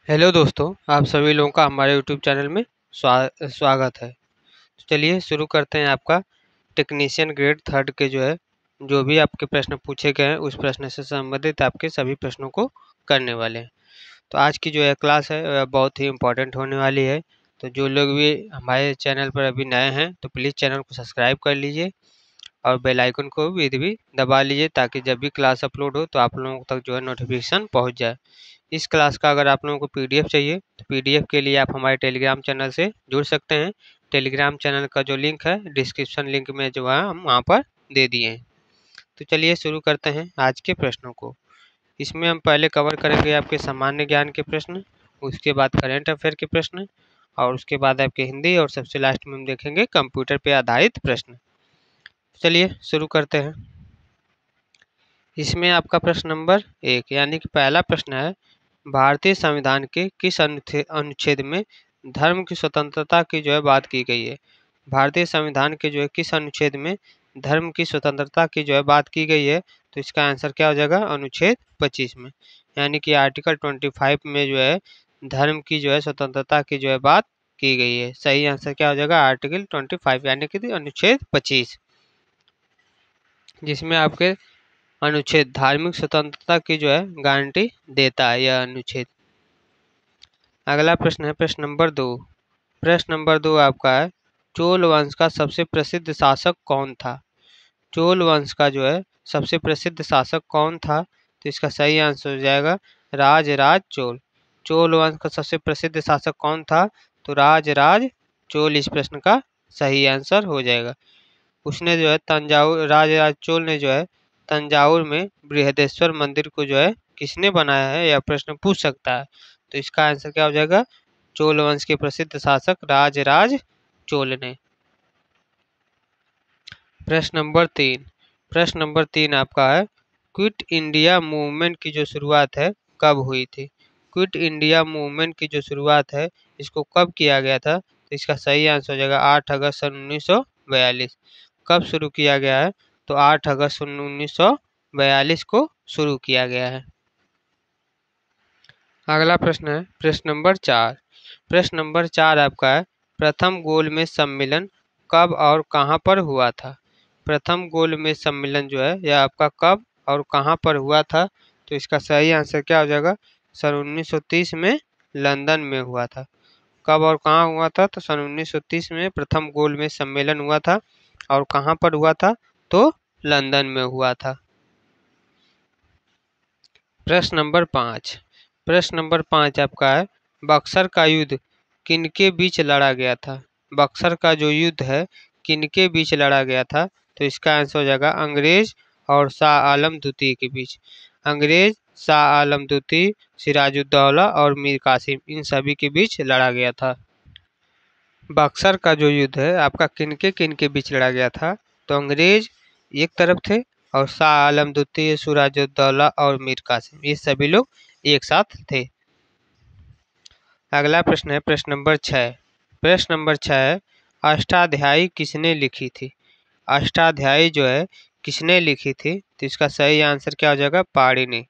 Hello दोस्तों, आप सभी लोगों का हमारे यूट्यूब चैनल में स्वागत है। तो चलिए शुरू करते हैं। आपका टेक्नीशियन ग्रेड थर्ड के जो भी आपके प्रश्न पूछे गए हैं उस प्रश्न से संबंधित आपके सभी प्रश्नों को करने वाले हैं। तो आज की क्लास है वह बहुत ही इम्पोर्टेंट होने वाली है। तो जो लोग भी हमारे चैनल पर अभी नए हैं तो प्लीज़ चैनल को सब्सक्राइब कर लीजिए और बेल आइकन को भी दबा लीजिए ताकि जब भी क्लास अपलोड हो तो आप लोगों तक नोटिफिकेशन पहुँच जाए। इस क्लास का अगर आप लोगों को पीडीएफ चाहिए तो पीडीएफ के लिए आप हमारे टेलीग्राम चैनल से जुड़ सकते हैं। टेलीग्राम चैनल का जो लिंक है डिस्क्रिप्शन लिंक में है हम वहाँ पर दे दिए हैं। तो चलिए शुरू करते हैं आज के प्रश्नों को। इसमें हम पहले कवर करेंगे आपके सामान्य ज्ञान के प्रश्न, उसके बाद करेंट अफेयर के प्रश्न और उसके बाद आपके हिंदी और सबसे लास्ट में हम देखेंगे कंप्यूटर पर आधारित प्रश्न। चलिए शुरू करते हैं। इसमें आपका प्रश्न नंबर 1 यानी कि पहला प्रश्न है, भारतीय संविधान के किस अनुच्छेद में धर्म की स्वतंत्रता की बात की गई है। भारतीय संविधान के किस अनुच्छेद में धर्म की स्वतंत्रता की बात की गई है। तो इसका आंसर क्या हो जाएगा, अनुच्छेद 25 में, यानी कि आर्टिकल 25 में धर्म की स्वतंत्रता की बात की गई है। सही आंसर क्या हो जाएगा, आर्टिकल 25 यानी कि अनुच्छेद 25, जिसमें आपके अनुच्छेद धार्मिक स्वतंत्रता की गारंटी देता है यह अनुच्छेद। अगला प्रश्न है प्रश्न नंबर 2। प्रश्न नंबर 2 आपका है, चोल वंश का सबसे प्रसिद्ध शासक कौन था। चोल वंश का सबसे प्रसिद्ध शासक कौन था। तो इसका सही आंसर हो जाएगा राजराज चोल। चोल वंश का सबसे प्रसिद्ध शासक कौन था, तो राजराज चोल इस प्रश्न का सही आंसर हो जाएगा। उसने तंजावुर, राजराज चोल ने तंजावुर में बृहदेश्वर मंदिर को किसने बनाया है, यह प्रश्न पूछ सकता है। तो इसका आंसर क्या हो जाएगा, चोल वंश के प्रसिद्ध शासक राजराज चोल ने। प्रश्न नंबर 3। प्रश्न नंबर 3 आपका है, क्विट इंडिया मूवमेंट की शुरुआत है कब हुई थी। क्विट इंडिया मूवमेंट की शुरुआत है इसको कब किया गया था। तो इसका सही आंसर हो जाएगा 8 अगस्त सन 1942। कब शुरू किया गया है, तो 8 अगस्त सन 1942 को शुरू किया गया है। अगला प्रश्न है प्रश्न नंबर 4। प्रश्न नंबर 4 आपका है, प्रथम गोलमेज सम्मेलन कब और कहां पर हुआ था। प्रथम गोलमेज सम्मेलन यह आपका कब और कहां पर हुआ था। तो इसका सही आंसर क्या हो जाएगा, सन 1930 में लंदन में हुआ था। कब और कहां हुआ था, तो सन 1930 में प्रथम गोलमेज सम्मेलन हुआ था और कहां पर हुआ था, तो लंदन में हुआ था। प्रश्न नंबर 5। प्रश्न नंबर 5 आपका है, बक्सर का युद्ध किनके बीच लड़ा गया था। बक्सर का जो युद्ध है किनके बीच लड़ा गया था। तो इसका आंसर हो जाएगा अंग्रेज और शाह आलम द्वितीय के बीच। अंग्रेज, शाह आलम द्वितीय, सिराजुद्दौला और मीर कासिम, इन सभी के बीच लड़ा गया था। बक्सर का जो युद्ध है आपका किनके किनके बीच लड़ा गया था। तो अंग्रेज एक तरफ थे और शाह आलम द्वितीय, सिराजुद्दौला और मीर कासिम, ये सभी लोग एक साथ थे। अगला प्रश्न है प्रश्न नंबर 6। प्रश्न नंबर 6 है, अष्टाध्यायी किसने लिखी थी। अष्टाध्यायी किसने लिखी थी। तो इसका सही आंसर क्या हो जाएगा, पाणिनि।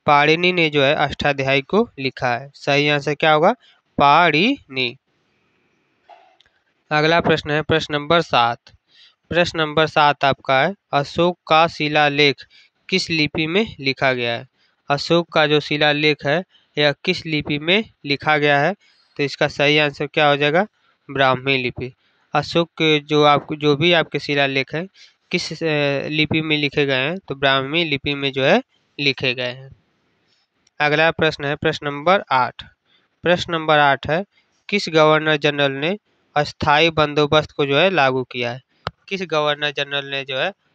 पाणिनि ने अष्टाध्यायी को लिखा है। सही आंसर क्या होगा, पाणिनि। अगला प्रश्न है प्रश्न नंबर 7। प्रश्न नंबर 7 आपका है, अशोक का शिलालेख किस लिपि में लिखा गया है। अशोक का जो शिलालेख है यह किस लिपि में लिखा गया है। तो इसका सही आंसर क्या हो जाएगा, ब्राह्मी लिपि। अशोक के जो भी आपके शिलालेख हैं किस लिपि में लिखे गए हैं, तो ब्राह्मी लिपि में लिखे गए हैं। अगला प्रश्न है प्रश्न नंबर 8। प्रश्न नंबर 8 है, किस गवर्नर जनरल ने अस्थाई बंदोबस्त को लागू किया है। किस गवर्नर जनरल ने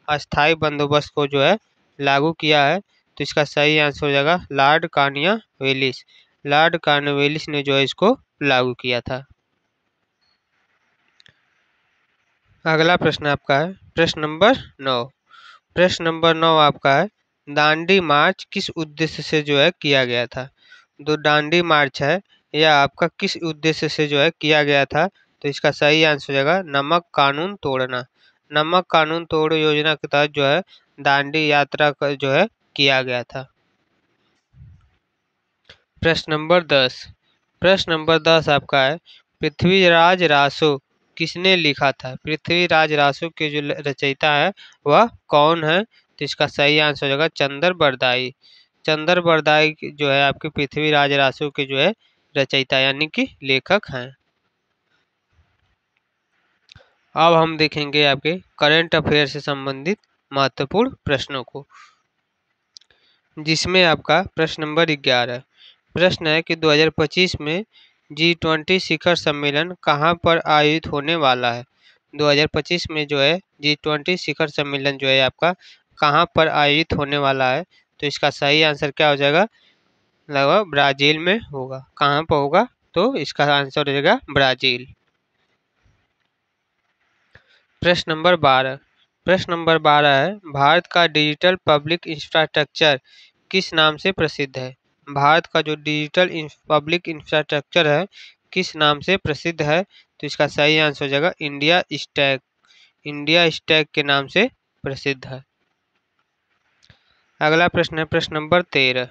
अस्थाई बंदोबस्त को लागू किया है। तो इसका सही आंसर हो जाएगा लॉर्ड कॉर्नवालिस। लॉर्ड कॉर्नवालिस ने इसको लागू किया था। अगला प्रश्न आपका है प्रश्न नंबर 9। प्रश्न नंबर 9 आपका है, दांडी मार्च किस उद्देश्य से किया गया था। जो दांडी मार्च है यह आपका किस उद्देश्य से किया गया था। तो इसका सही आंसर हो जाएगा नमक कानून तोड़ना। नमक कानून तोड़ो योजना के तहत दांडी यात्रा का किया गया था। प्रश्न नंबर 10। प्रश्न नंबर 10 आपका है, पृथ्वीराज रासो किसने लिखा था? पृथ्वीराज रासो के जो रचयिता है वह कौन है? तो इसका सही आंसर हो जाएगा चंदर बरदाई। चंदर बरदाई जो है आपके पृथ्वीराज रासो के जो है रचयिता यानी कि लेखक हैं। अब हम देखेंगे आपके करंट अफेयर से संबंधित महत्वपूर्ण प्रश्नों को, जिसमें आपका प्रश्न नंबर 11 प्रश्न है कि 2025 में G20 शिखर सम्मेलन कहां पर आयोजित होने वाला है? 2025 में जो है G20 शिखर सम्मेलन जो है आपका कहां पर आयोजित होने वाला है? तो इसका सही आंसर क्या हो जाएगा? लगभग ब्राजील में होगा। कहां पर होगा? तो इसका आंसर हो जाएगा ब्राजील। प्रश्न नंबर 12 प्रश्न नंबर 12 है, भारत का डिजिटल पब्लिक इंफ्रास्ट्रक्चर किस नाम से प्रसिद्ध है? भारत का जो डिजिटल पब्लिक इंफ्रास्ट्रक्चर है किस नाम से प्रसिद्ध है? तो इसका सही आंसर हो जाएगा इंडिया स्टैक। इंडिया स्टैक के नाम से प्रसिद्ध है। अगला प्रश्न है प्रश्न नंबर 13।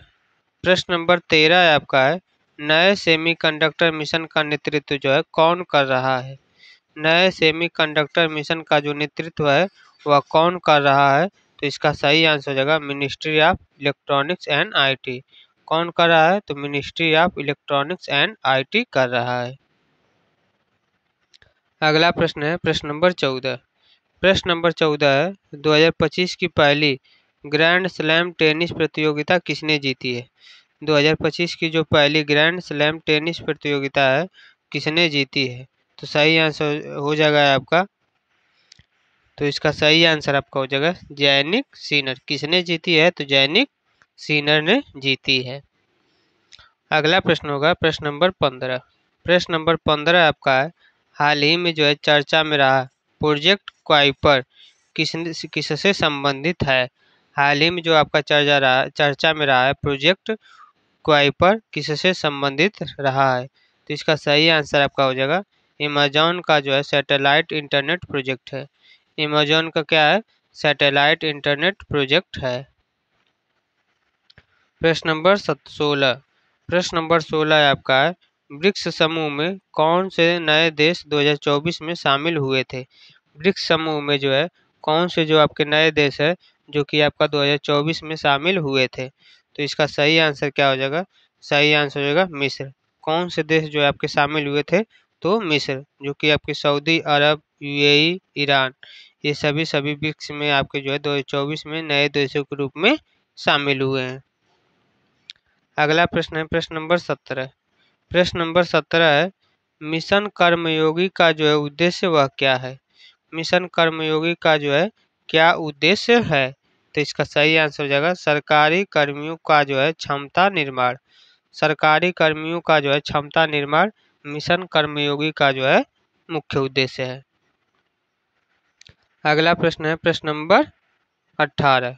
प्रश्न नंबर 13 है आपका है, नए सेमीकंडक्टर मिशन का नेतृत्व जो है कौन कर रहा है? नए सेमीकंडक्टर मिशन का जो नेतृत्व है वह कौन कर रहा है? तो इसका सही आंसर हो जाएगा ministry of electronics and IT. कौन कर रहा है? तो ministry of electronics and IT कर रहा है। अगला प्रश्न है प्रश्न नंबर 14। प्रश्न नंबर 14 है, 2025 की पहली ग्रैंड स्लैम टेनिस प्रतियोगिता किसने जीती है? 2025 की जो पहली ग्रैंड स्लैम टेनिस प्रतियोगिता है किसने जीती है? तो सही आंसर हो जाएगा आपका, तो इसका सही आंसर आपका हो जाएगा जैनिक सिनर। किसने जीती है? तो जैनिक सिनर ने जीती है। अगला प्रश्न होगा प्रश्न नंबर 15। प्रश्न नंबर 15 आपका है, हाल ही में जो है चर्चा में रहा प्रोजेक्ट क्वाइपर किससे संबंधित है? हाल ही में जो आपका चर्चा में रहा है प्रोजेक्ट क्वाइपर किससे संबंधित रहा है? तो इसका सही आंसर आपका हो जाएगा अमेजॉन का जो है सैटेलाइट इंटरनेट प्रोजेक्ट है। अमेजॉन का क्या है? सैटेलाइट इंटरनेट प्रोजेक्ट है। प्रश्न नंबर 16। प्रश्न नंबर 16 है आपका है, ब्रिक्स समूह में कौन से नए देश 2024 में शामिल हुए थे? ब्रिक्स समूह में जो है कौन से जो आपके नए देश है जो कि आपका 2024 में शामिल हुए थे? तो इसका सही आंसर क्या हो जाएगा? सही आंसर हो जाएगा मिस्र। कौन से देश जो है आपके शामिल हुए थे? तो मिस्र, जो कि आपके सऊदी अरब, यूएई, ईरान, ये सभी ब्रिक्स में आपके जो है 2024 में नए देशों के रूप में शामिल हुए हैं। अगला प्रश्न है प्रश्न नंबर 17। प्रश्न नंबर 17 है, मिशन कर्मयोगी का जो है उद्देश्य वह क्या है? मिशन कर्मयोगी का जो है क्या उद्देश्य है? तो इसका सही आंसर हो जाएगा सरकारी कर्मियों का जो है क्षमता निर्माण। सरकारी कर्मियों का जो है क्षमता निर्माण मिशन कर्मयोगी का जो है मुख्य उद्देश्य है। अगला प्रश्न है प्रश्न नंबर 18।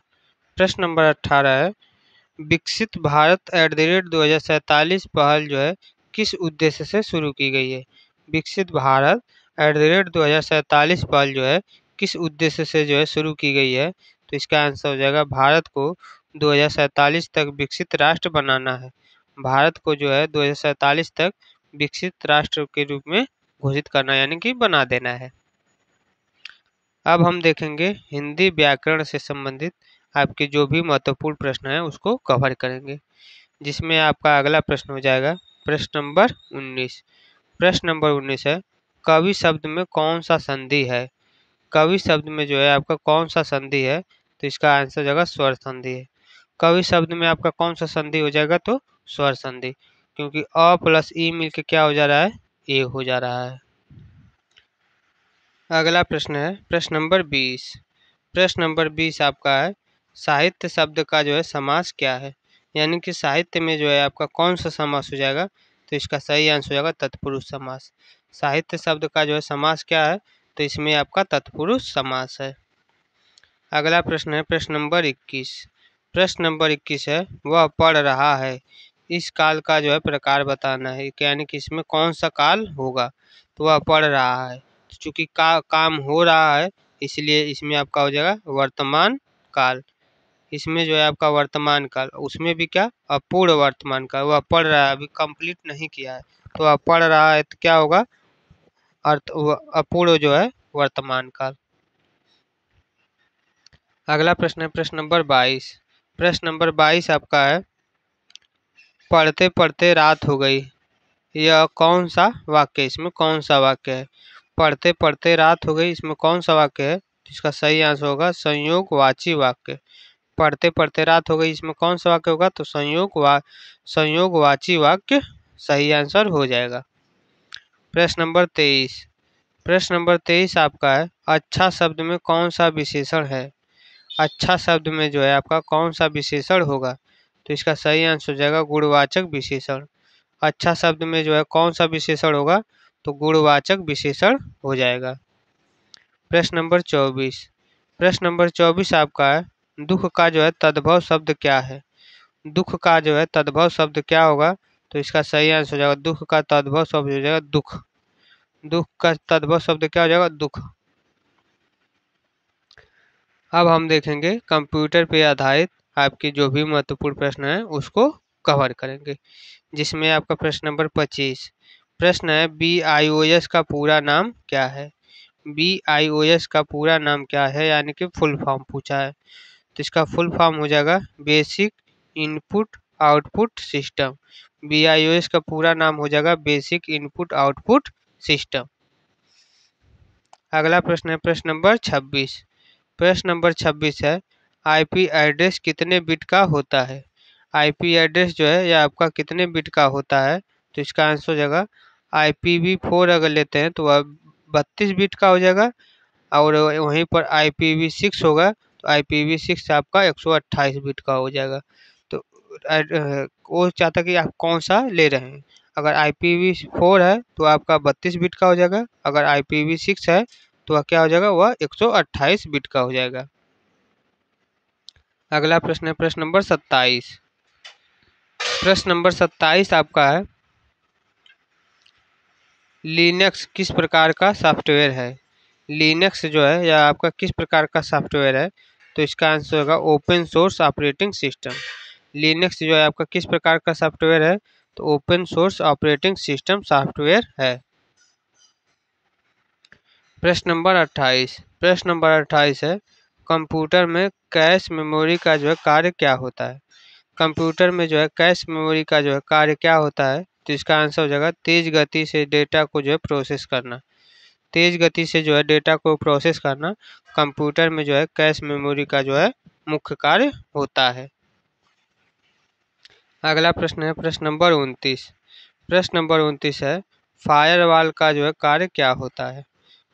प्रश्न नंबर 18 है, विकसित भारत @2047 पहल जो है किस उद्देश्य से शुरू की गई है? विकसित भारत @2047 पहल जो है किस उद्देश्य से जो है शुरू की गई है? तो इसका आंसर हो जाएगा भारत को 2047 तक विकसित राष्ट्र बनाना है। भारत को जो है 2047 तक विकसित राष्ट्र के रूप में घोषित करना यानी कि बना देना है। अब हम देखेंगे हिंदी व्याकरण से संबंधित आपके जो भी महत्वपूर्ण प्रश्न है उसको कवर करेंगे, जिसमें आपका अगला प्रश्न हो जाएगा प्रश्न नंबर 19। प्रश्न नंबर 19 है, कवि शब्द में कौन सा संधि है? कवि शब्द में जो है आपका कौन सा संधि है? तो इसका आंसर हो जाएगा स्वर संधि है। कवि शब्द में आपका कौन सा संधि हो जाएगा? तो स्वर संधि, क्योंकि अ प्लस ई मिलकर क्या हो जा रहा है? ए हो जा रहा है। अगला प्रश्न है प्रश्न नंबर 20। प्रश्न नंबर 20 आपका है, साहित्य शब्द का जो है समास क्या है? यानी कि साहित्य में जो है आपका कौन सा समास हो जाएगा? तो इसका सही आंसर हो जाएगा तत्पुरुष समास। साहित्य शब्द का जो है समास क्या है? तो इसमें आपका तत्पुरुष समास है। अगला प्रश्न है प्रश्न नंबर 21। प्रश्न नंबर 21 है, वह पढ़ रहा है, इस काल का जो है प्रकार बताना है, यानी कि इसमें कौन सा काल होगा? तो वह पढ़ रहा है, चूंकि काम हो रहा है इसलिए इसमें आपका हो जाएगा वर्तमान काल। इसमें जो है आपका वर्तमान काल, उसमें भी क्या अपूर्ण वर्तमान काल, वह पढ़ रहा है, अभी कंप्लीट नहीं किया है, तो वह पढ़ रहा है तो क्या होगा अपूर्ण जो है वर्तमान काल। अगला प्रश्न है प्रश्न नंबर 22। प्रश्न नंबर 22 आपका है, पढ़ते पढ़ते रात हो गई, यह कौन सा वाक्य, इसमें कौन सा वाक्य है? पढ़ते पढ़ते रात हो गई, इसमें कौन सा वाक्य है? इसका सही आंसर होगा संयोगवाची वाक्य। पढ़ते पढ़ते रात हो गई, इसमें कौन सा वाक्य होगा? तो संयोगवाची वाक्य सही आंसर हो जाएगा। प्रश्न नंबर 23। प्रश्न नंबर 23 आपका है, अच्छा शब्द में कौन सा विशेषण है? अच्छा शब्द में जो है आपका कौन सा विशेषण होगा? तो इसका सही आंसर हो जाएगा गुणवाचक विशेषण। अच्छा शब्द में जो है कौन सा विशेषण होगा? तो गुणवाचक विशेषण हो जाएगा। प्रश्न नंबर 24। प्रश्न नंबर 24 आपका है, दुख का जो है तद्भव शब्द क्या है? दुख का जो है तद्भव शब्द क्या होगा? तो इसका सही आंसर हो जाएगा दुख का तद्भव शब्द हो जाएगा दुख। दुख का तद्भव शब्द क्या हो जाएगा? दुख। अब हम देखेंगे कंप्यूटर पे आधारित आपके जो भी महत्वपूर्ण प्रश्न है उसको कवर करेंगे, जिसमें आपका प्रश्न नंबर 25। प्रश्न है, BIOS का पूरा नाम क्या है? BIOS का पूरा नाम क्या है, यानी कि फुल फॉर्म पूछा है। तो इसका फुल फॉर्म हो जाएगा basic input output system. BIOS का पूरा नाम हो जाएगा बेसिक इनपुट आउटपुट सिस्टम। अगला प्रश्न है प्रश्न नंबर 26। प्रश्न नंबर 26 है, IP एड्रेस कितने बिट का होता है? IP एड्रेस जो है यह आपका कितने बिट का होता है? तो इसका आंसर हो जाएगा IPv4 अगर लेते हैं तो वह 32 बिट का हो जाएगा, और वहीं पर IPv6 होगा तो IPv6 आपका 128 बिट का हो जाएगा। तो वो चाहता कि आप कौन सा ले रहे हैं। अगर IPv4 है तो आपका 32 बिट का हो जाएगा, अगर IPv6 है तो वह क्या हो जाएगा, वह 128 बिट का हो जाएगा। अगला प्रश्न है प्रश्न नंबर 27। प्रश्न नंबर 27 आपका है, लिनक्स किस प्रकार का सॉफ्टवेयर है? लिनक्स जो है यह आपका किस प्रकार का सॉफ्टवेयर है? तो इसका आंसर होगा open source operating system. Linux जो है आपका किस प्रकार का सॉफ्टवेयर है? तो open source operating system software है। प्रश्न नंबर 28। प्रश्न नंबर 28 है, कंप्यूटर में कैश मेमोरी का जो है कार्य क्या होता है? कंप्यूटर में जो है कैश मेमोरी का जो है कार्य क्या होता है? तो इसका आंसर हो जाएगा तेज गति से डेटा को जो है प्रोसेस करना। तेज गति से जो है डेटा को प्रोसेस करना कंप्यूटर में जो है कैश मेमोरी का जो है मुख्य कार्य होता है। अगला प्रश्न है प्रश्न नंबर 29। प्रश्न नंबर 29 है, फायरवॉल का जो है कार्य क्या होता है?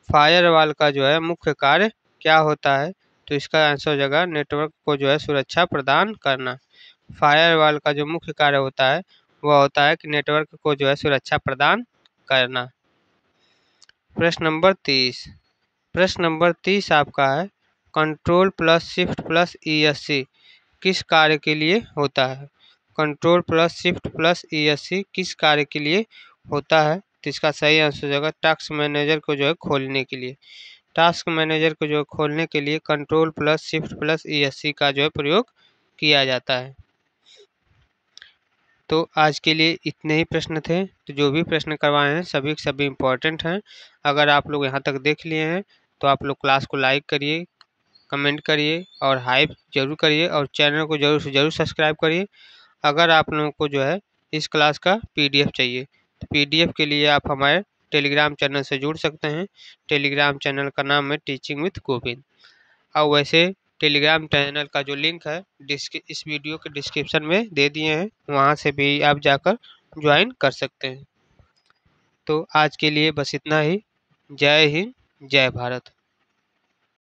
फायरवॉल का जो है मुख्य कार्य क्या होता है? तो इसका आंसर हो जाएगा नेटवर्क को जो है सुरक्षा प्रदान करना। फायरवॉल का जो मुख्य कार्य होता है वह होता है कि नेटवर्क को जो है सुरक्षा प्रदान करना। प्रश्न नंबर 30। प्रश्न नंबर 30 आपका है, control plus shift plus ESC किस कार्य के लिए होता है? Control plus shift plus ESC किस कार्य के लिए होता है? तो इसका सही आंसर हो जाएगा टास्क मैनेजर को जो है खोलने के लिए। टास्क मैनेजर को जो है खोलने के लिए control plus shift plus ESC का जो है प्रयोग किया जाता है। तो आज के लिए इतने ही प्रश्न थे। तो जो भी प्रश्न करवाए हैं सभी के सभी इम्पोर्टेंट हैं। अगर आप लोग यहाँ तक देख लिए हैं तो आप लोग क्लास को लाइक करिए, कमेंट करिए और हाइप जरूर करिए, और चैनल को जरूर से जरूर सब्सक्राइब करिए। अगर आप लोगों को जो है इस क्लास का PDF चाहिए तो PDF के लिए आप हमारे टेलीग्राम चैनल से जुड़ सकते हैं। टेलीग्राम चैनल का नाम है टीचिंग विद गोविंद। और वैसे टेलीग्राम चैनल का जो लिंक है इस वीडियो के डिस्क्रिप्शन में दे दिए हैं, वहाँ से भी आप जाकर ज्वाइन कर सकते हैं। तो आज के लिए बस इतना ही। जय हिंद, जय भारत।